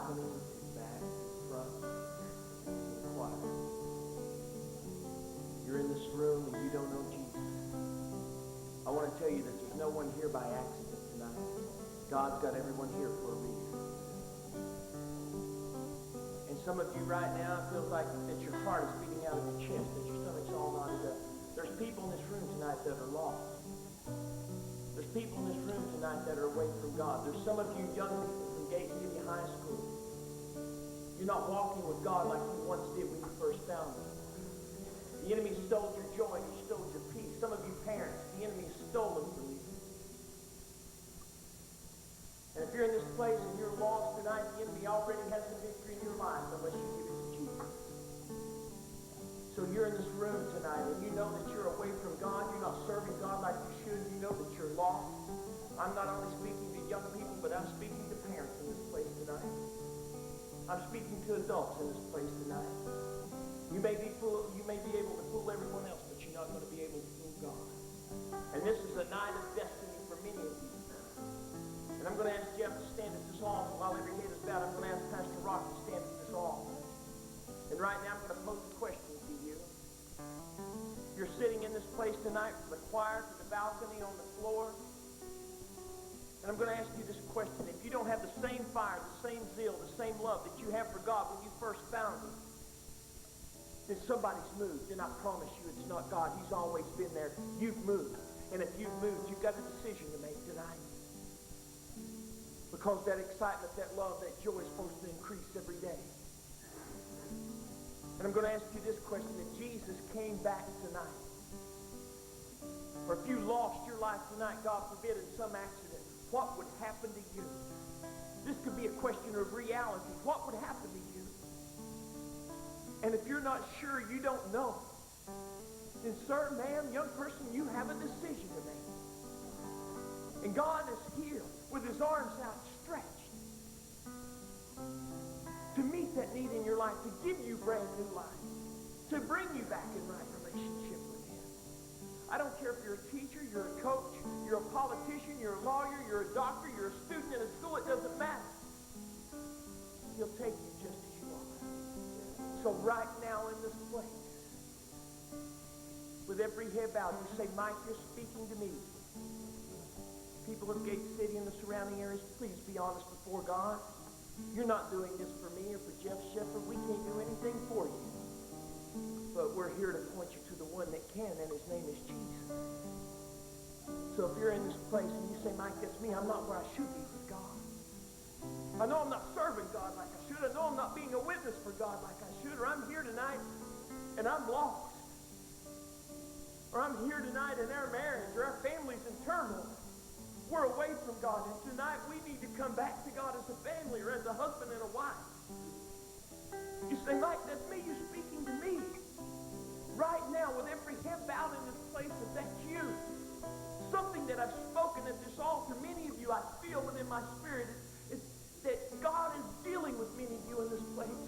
balcony, back, front, and quiet. You're in this room and you don't know Jesus. I want to tell you that there's no one here by accident tonight. God's got everyone here for a reason. And some of you right now, it feels like that your heart is beating out of your chest, that your stomach's all knotted up. There's people in this room tonight that are lost. There's people in this room tonight that are away from God. There's some of you young people from Gate City High School. You're not walking with God like you once did when you first found Him. The enemy stole your joy. He stole your peace. Some of you parents, the enemy stole them from you. And if you're in this place and you're lost tonight, the enemy already has the victory in your life unless you give it to Jesus. So you're in this room tonight and you know that you're away from God. You're not serving God like you should. You know that you're lost. I'm not only speaking to young people, but I'm speaking to parents in this place tonight. I'm speaking to adults in this place tonight. You may be able to fool everyone else, but you're not going to be able to fool God. And this is a night of destiny for many of you. And I'm going to ask Jeff to stand at this altar while every head is bowed. I'm going to ask Pastor Rock to stand at this altar. And right now I'm going to pose a question to you. You're sitting in this place tonight from the choir to the balcony on the floor. And I'm going to ask you this question. If you don't have the same fire, the same zeal, the same love that you have for God when you first found Him, then somebody's moved. And I promise you it's not God. He's always been there. You've moved. And if you've moved, you've got a decision to make tonight. Because that excitement, that love, that joy is supposed to increase every day. And I'm going to ask you this question. If Jesus came back tonight, or if you lost your life tonight, God forbid, in some accident, what would happen to you? This could be a question of reality. What would happen to you? And if you're not sure, you don't know, then sir, ma'am, young person, you have a decision to make. And God is here with His arms outstretched to meet that need in your life, to give you brand new life, to bring you back in right relationship with Him. I don't care if you're a teacher, you're a coach, you're a politician, you're a lawyer, you're a doctor, you're a student in a school, it doesn't matter. He'll take you just as you are. So right now in this place, with every head bowed, you say, Mike, you're speaking to me. People of Gate City and the surrounding areas, please be honest before God. You're not doing this for me or for Jeff Sheppard. We can't do anything for you. But we're here to point you to the one that can, and His name is Jesus. So if you're in this place and you say, Mike, that's me, I'm not where I should be with God. I know I'm not serving God like I should. I know I'm not being a witness for God like I should. Or I'm here tonight and I'm lost. Or I'm here tonight and our marriage or our family's in turmoil. We're away from God, and tonight we need to come back to God as a family or as a husband and a wife. You say, Mike, that's me. You're speaking to me. Right now, with every head bowed in this place, if that's you, something that I've spoken at this altar, many of you, I feel within my spirit, is that God is dealing with many of you in this place.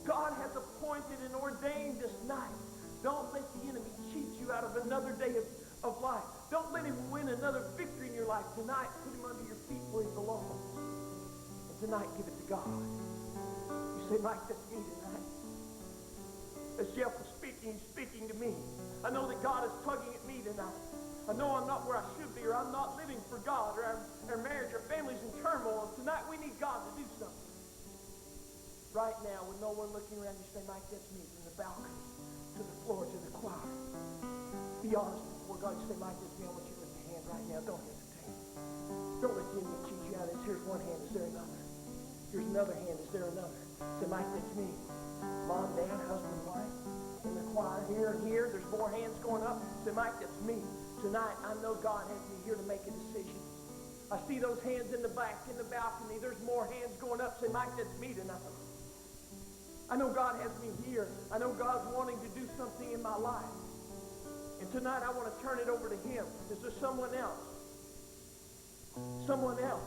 God has appointed and ordained this night. Don't let the enemy cheat you out of another day of life. Don't let him win another victory in your life. Tonight, put him under your feet where he belongs. And tonight, give it to God. You say, Mike, that's me tonight. As Jeff was speaking, he's speaking to me. I know that God is tugging at me tonight. I know I'm not where I should be, or I'm not living for God, or our marriage, our family's in turmoil. And tonight, we need God to do something. Right now, with no one looking around, you say, Mike, that's me, from the balcony to the floor, to the choir. Be honest before God. You say, Mike, that's me. I want you to lift a hand right now. Don't hesitate. Don't let the enemy cheat you out. Here's one hand. Is there another? Here's another hand. Is there another? Say, Mike, that's me. Mom, dad, husband, wife. In the choir, here and here. There's more hands going up. Say, Mike, that's me. Tonight, I know God has me here to make a decision. I see those hands in the back, in the balcony. There's more hands going up. Say, Mike, that's me tonight. I know God has me here. I know God's wanting to do something in my life. And tonight I want to turn it over to Him. Is there someone else? Someone else.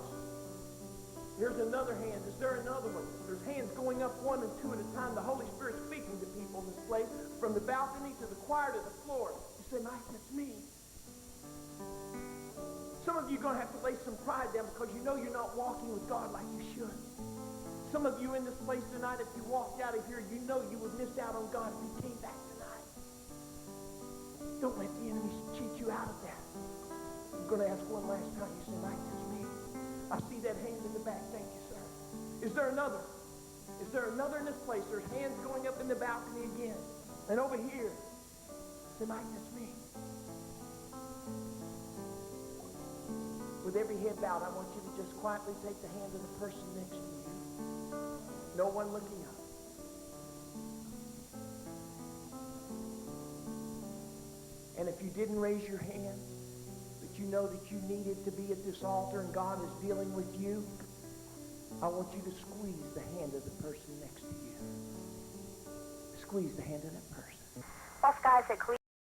Here's another hand. Is there another one? There's hands going up one and two at a time. The Holy Spirit's speaking to people in this place. From the balcony to the choir to the floor. You say, Mike, that's me. Some of you are going to have to lay some pride down because you know you're not walking with God like you should. Some of you in this place tonight, if you walked out of here, you know you would miss out on God if you came back tonight. Don't let the enemy cheat you out of that. I'm going to ask one last time. You say, Mike, that's me. I see that hand in the back. Thank you, sir. Is there another? Is there another in this place? There's hands going up in the balcony again. And over here. Say, Mike, that's me. With every head bowed, I want you to just quietly take the hand of the person next to you. No one looking up. And if you didn't raise your hand, but you know that you needed to be at this altar and God is dealing with you, I want you to squeeze the hand of the person next to you. Squeeze the hand of that person. Us guys at